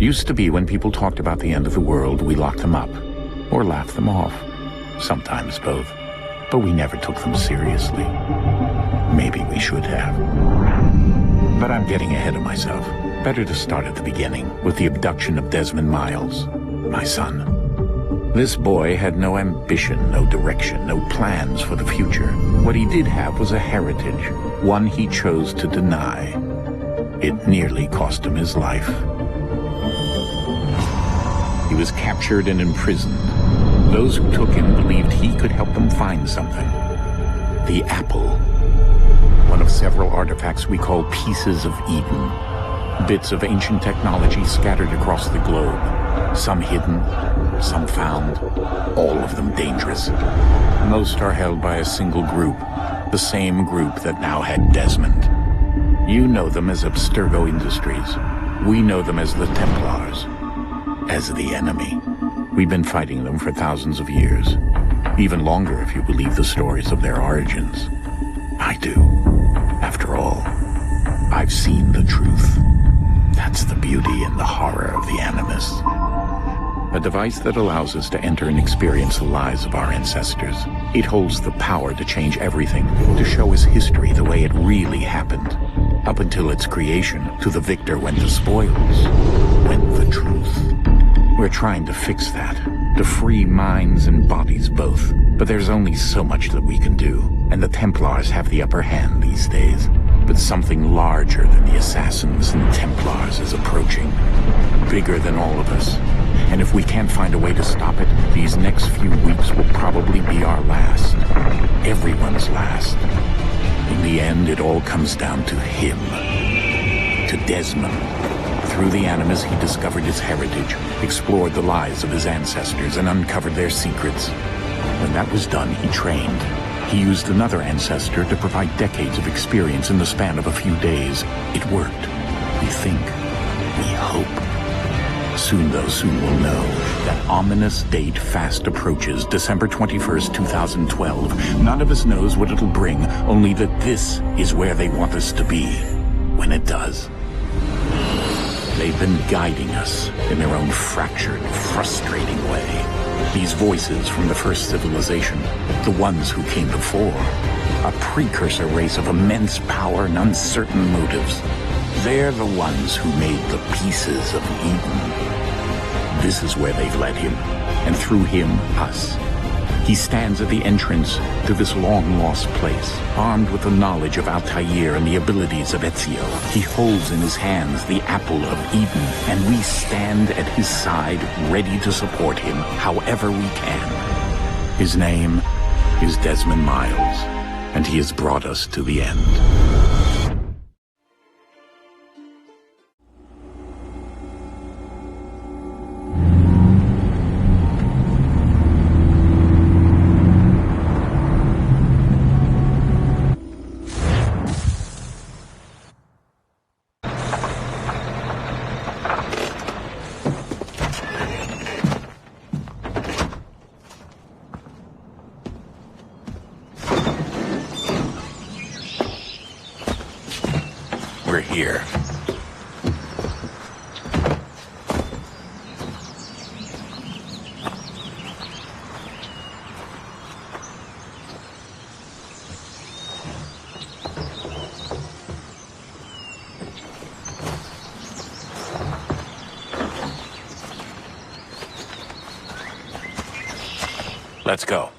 Used to be when people talked about the end of the world, we locked them up. Or laughed them off. Sometimes both. But we never took them seriously. Maybe we should have. But I'm getting ahead of myself. Better to start at the beginning, with the abduction of Desmond Miles, my son. This boy had no ambition, no direction, no plans for the future. What he did have was a heritage, one he chose to deny. It nearly cost him his life. He was captured and imprisoned. Those who took him believed he could help them find something. The apple. One of several artifacts we call pieces of Eden. Bits of ancient technology scattered across the globe. Some hidden, some found, all of them dangerous. Most are held by a single group, the same group that now had Desmond. You know them as Abstergo Industries. We know them as the Templars. As the enemy. We've been fighting them for thousands of years. Even longer if you believe the stories of their origins. I do. After all, I've seen the truth. That's the beauty and the horror of the Animus. A device that allows us to enter and experience the lives of our ancestors. It holds the power to change everything, to show us history the way it really happened. Up until its creation, to the victor went the spoils, went the truth. We're trying to fix that, to free minds and bodies both. But there's only so much that we can do, and the Templars have the upper hand these days. But something larger than the Assassins and Templars is approaching. Bigger than all of us. And if we can't find a way to stop it, these next few weeks will probably be our last. Everyone's last. In the end, it all comes down to him. To Desmond. Through the Animus, he discovered his heritage, explored the lives of his ancestors, and uncovered their secrets. When that was done, he trained. He used another ancestor to provide decades of experience in the span of a few days. It worked. We think. We hope. Soon, though, soon we'll know. That ominous date fast approaches, December 21st, 2012. None of us knows what it'll bring, only that this is where they want us to be. When it does. They've been guiding us in their own fractured, frustrating way. These voices from the first civilization, the ones who came before, a precursor race of immense power and uncertain motives. They're the ones who made the pieces of Eden. This is where they've led him, and through him, us. He stands at the entrance to this long-lost place, armed with the knowledge of Altair and the abilities of Ezio. He holds in his hands the apple of Eden, and we stand at his side, ready to support him however we can. His name is Desmond Miles, and he has brought us to the end. We're here. Let's go.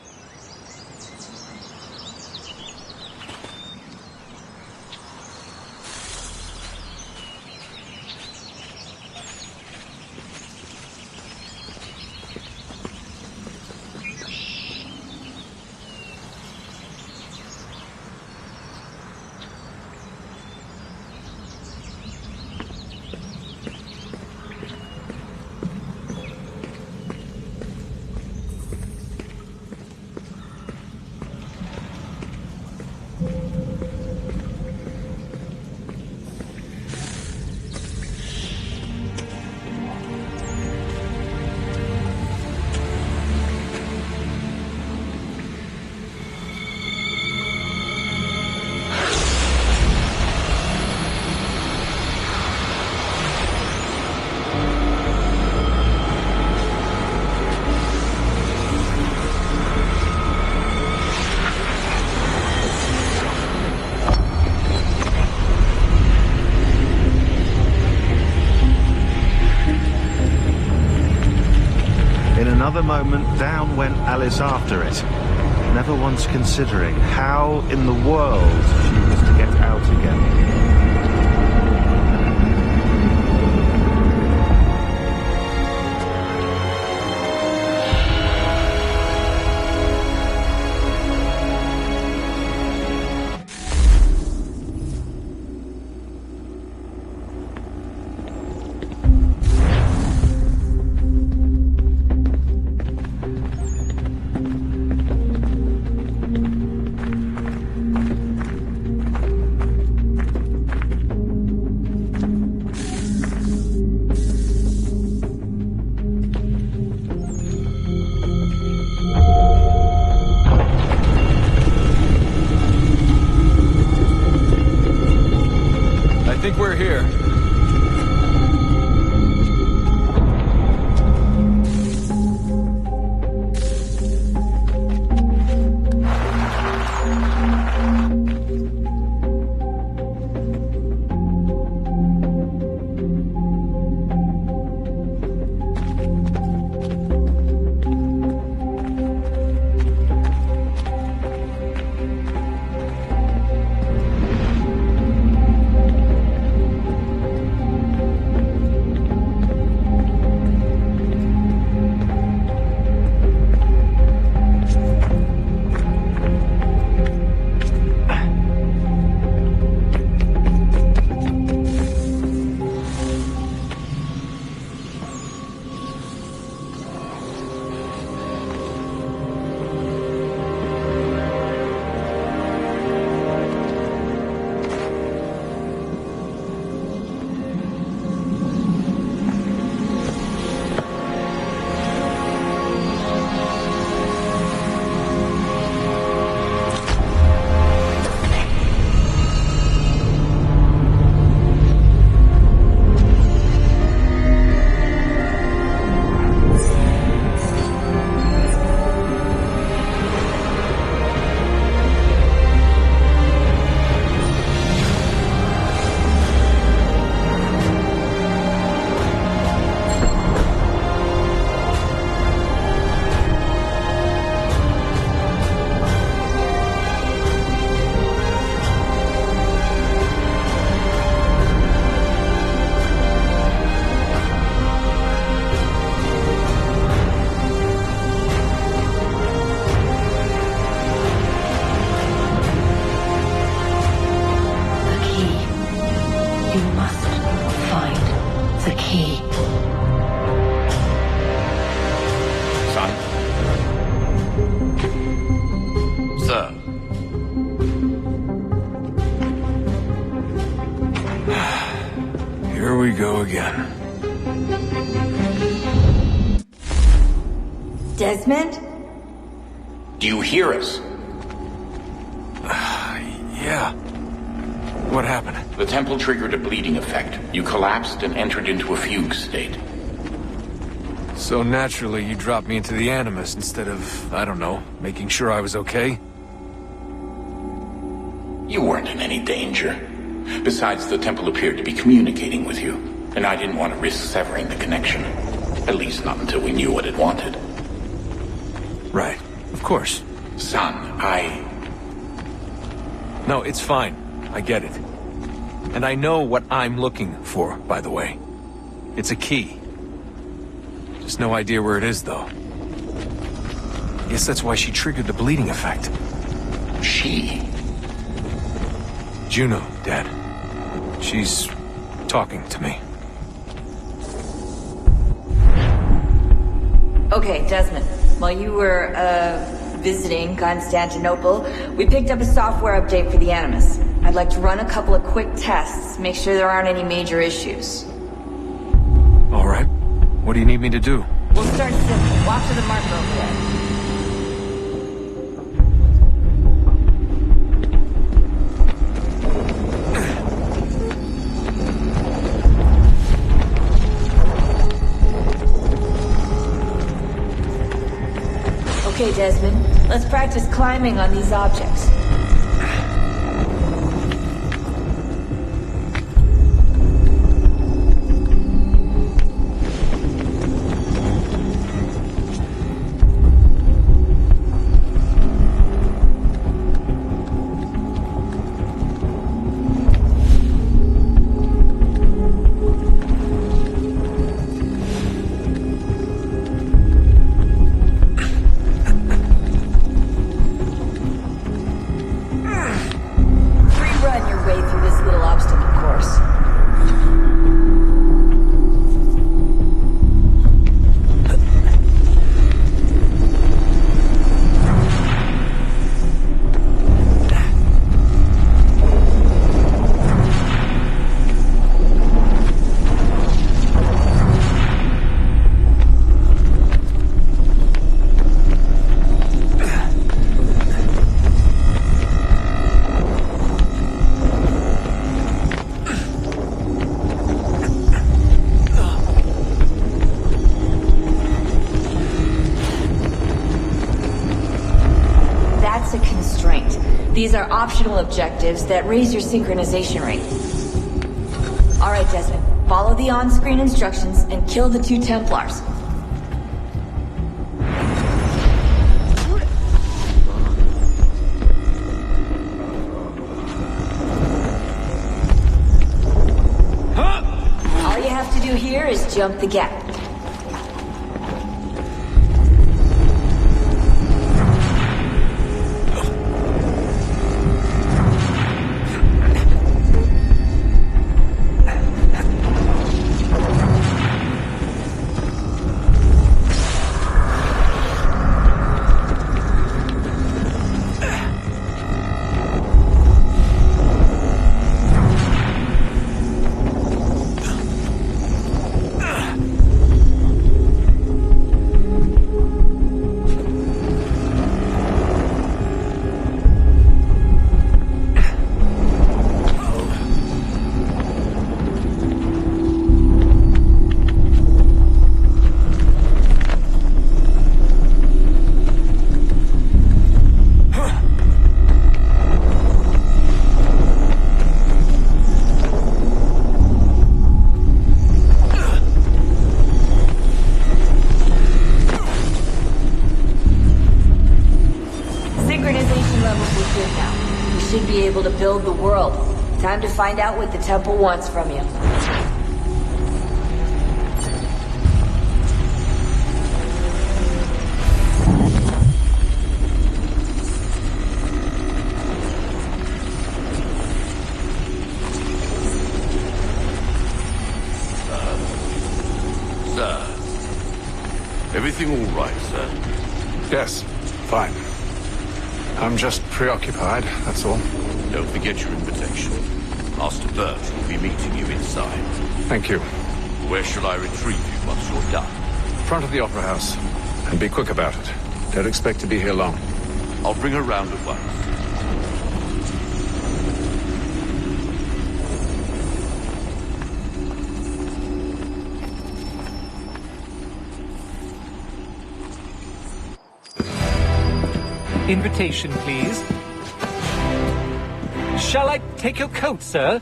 another moment, down went Alice after it, never once considering how in the world she was to get out again. I think we're here. Here we go again. Desmond? Do you hear us? Yeah. What happened? The temple triggered a bleeding effect. You collapsed and entered into a fugue state. So naturally, you dropped me into the Animus instead of, I don't know, making sure I was okay? You weren't in any danger. Besides, the temple appeared to be communicating with you, and I didn't want to risk severing the connection. At least not until we knew what it wanted. Right. Of course. Son, No, it's fine. I get it. And I know what I'm looking for, by the way. It's a key. Just no idea where it is, though. Guess that's why she triggered the bleeding effect. She? Juno, Dad. She's talking to me. Okay, Desmond. While you were, visiting Constantinople, we picked up a software update for the Animus. I'd like to run a couple of quick tests, make sure there aren't any major issues. All right. What do you need me to do? We'll start simple. Walk to the marker over there. Okay, Desmond. Let's practice climbing on these objects. These are optional objectives that raise your synchronization rate. Alright, Desmond. Follow the on-screen instructions and kill the 2 Templars. All you have to do here is jump the gap. Build the world. Time to find out what the temple wants from you. Sir. Everything all right, sir? Yes, fine. I'm just preoccupied, that's all. Don't forget your invitation. Master Burt will be meeting you inside. Thank you. Where shall I retrieve you once you're done? Front of the Opera House. And be quick about it. Don't expect to be here long. I'll bring her round at once. Invitation, please. Shall I take your coat, sir?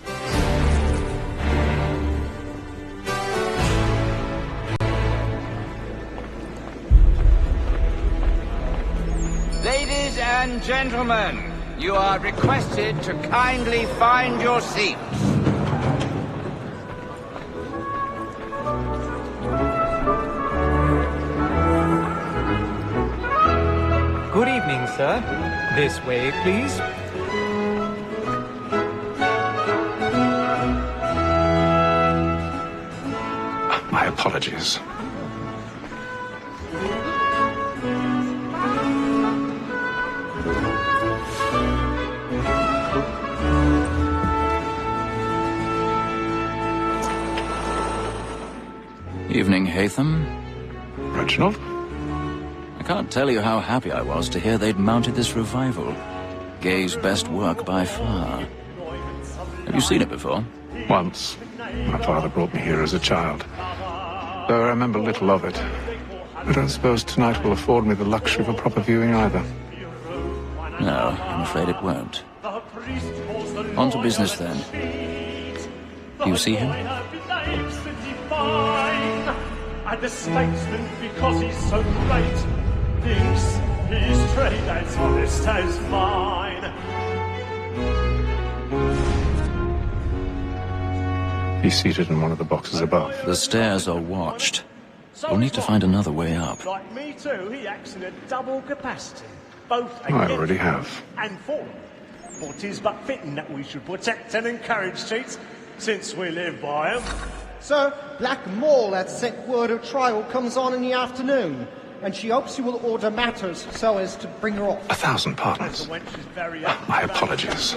Ladies and gentlemen, you are requested to kindly find your seats. Good evening, sir. This way, please. My apologies. Evening, Hatham. Reginald? I can't tell you how happy I was to hear they'd mounted this revival. Gay's best work by far. Have you seen it before? Once. My father brought me here as a child. Though I remember little of it. I don't suppose tonight will afford me the luxury of a proper viewing either. No, I'm afraid it won't. On to business then. Do you see him? And the statesman, because he's so great, thinks his trade as honest as mine. He's seated in one of the boxes above. The stairs are watched. We'll need to find another way up. Like me too, he acts in a double capacity. Both I already have. And for them. For 'tis but fitting that we should protect and encourage cheats, since we live by 'em. Sir, Black Mall had sent word her trial comes on in the afternoon, and she hopes you will order matters so as to bring her off. 1,000 pardons. The wench is very My apologies.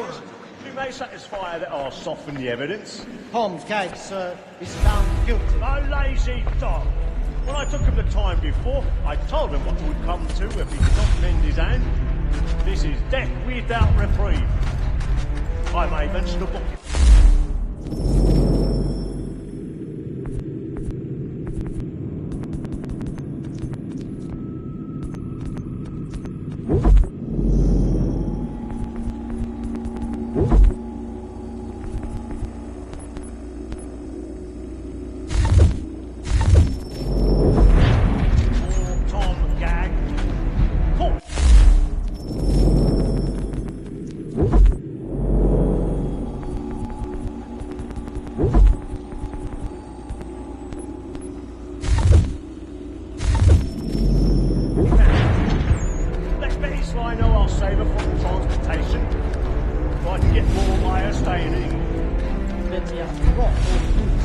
You may satisfy that I'll soften the evidence. Holmes Gage, sir, is found guilty. A lazy dog. When I took him the time before, I told him what would come to if he did not lend his hand. This is death without reprieve. I may mention the book.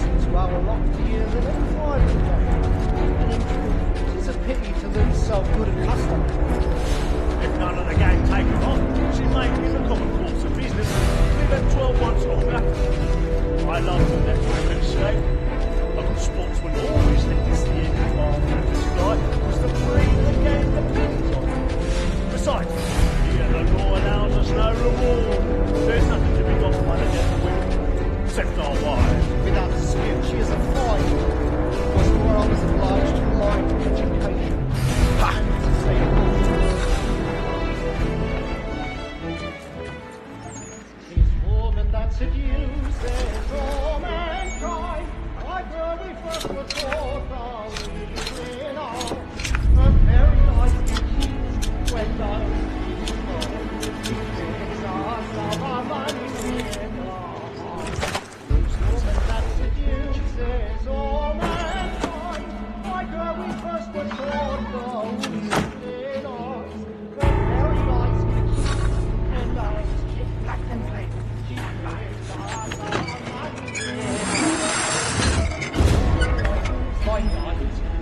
seems rather loftier than a private way. And in truth, 'tis a pity to lose so good a customer. If none of the gang take her on, she may be the common course of business. Live at 12 months longer. I love to let women escape. A good sportsman always thinks the end of our fantasy life was the freedom the game depends on. Besides, here the law allows us no reward. There's nothing to be got by the death of women, except our wives. Without dispute, she is a fine woman, because the world is obliged to rely on education. And to say These women that seduces all mankind, like where we first were taught the reason of her very life begins when those teachers of our money in our hearts. Those women that seduces all mankind, like where we first were taught the reason of her very life begins when those black and white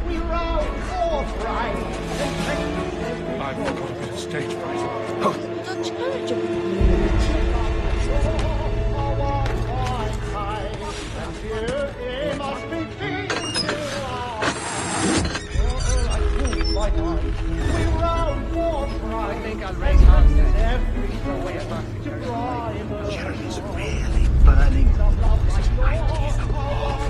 we rode forth right and I've got a bit of stage fright. I think I'll raise hands Sharon's really burning. Tonight is off.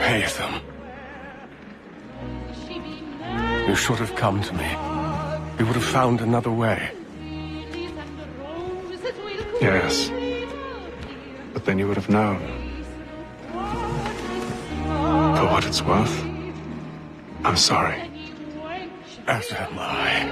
Hey, Ethan. You should have come to me. We would have found another way. Yes. But then you would have known. For what it's worth, I'm sorry. As am I.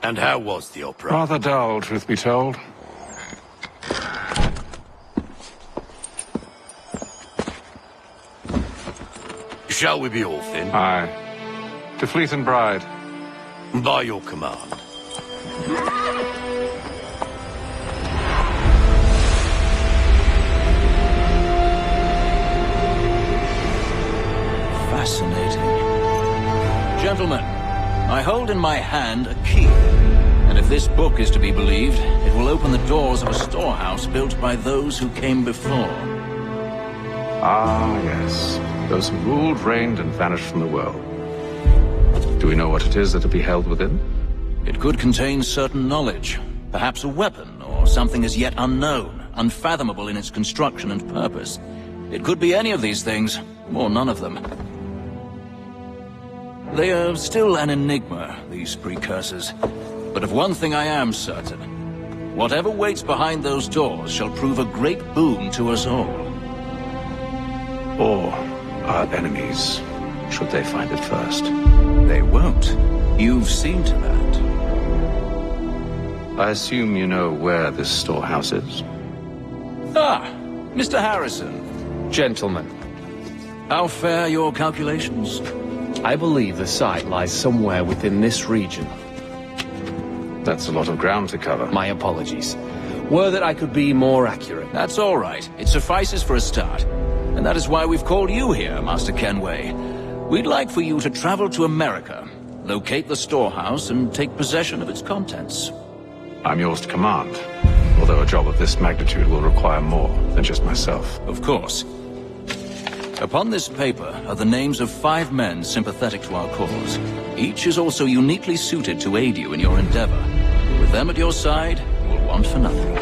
And how was the opera? Rather dull, truth be told. Shall we be off then? Aye. To Fleet and Bride. By your command. gentlemen, I hold in my hand a key. And if this book is to be believed, it will open the doors of a storehouse built by those who came before. Ah, yes. Those who ruled, reigned, and vanished from the world. Do we know what it is that will be held within? It could contain certain knowledge, perhaps a weapon, or something as yet unknown, unfathomable in its construction and purpose. It could be any of these things, or none of them. They are still an enigma, these precursors. But of one thing I am certain. Whatever waits behind those doors shall prove a great boon to us all. Or our enemies, should they find it first. They won't. You've seen to that. I assume you know where this storehouse is? Ah, Mr. Harrison. Gentlemen, How fare your calculations? I believe the site lies somewhere within this region. That's a lot of ground to cover. My apologies. Were that I could be more accurate. That's all right. It suffices for a start. And that is why we've called you here, Master Kenway. We'd like for you to travel to America, locate the storehouse, and take possession of its contents. I'm yours to command, although a job of this magnitude will require more than just myself. Of course. Upon this paper are the names of 5 men sympathetic to our cause. Each is also uniquely suited to aid you in your endeavor. With them at your side, you'll want for nothing.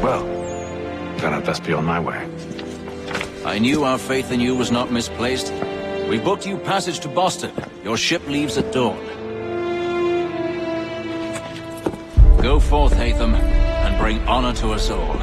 Well, then I'd best be on my way. I knew our faith in you was not misplaced. We booked you passage to Boston. Your ship leaves at dawn. Go forth, Hatham, and bring honor to us all.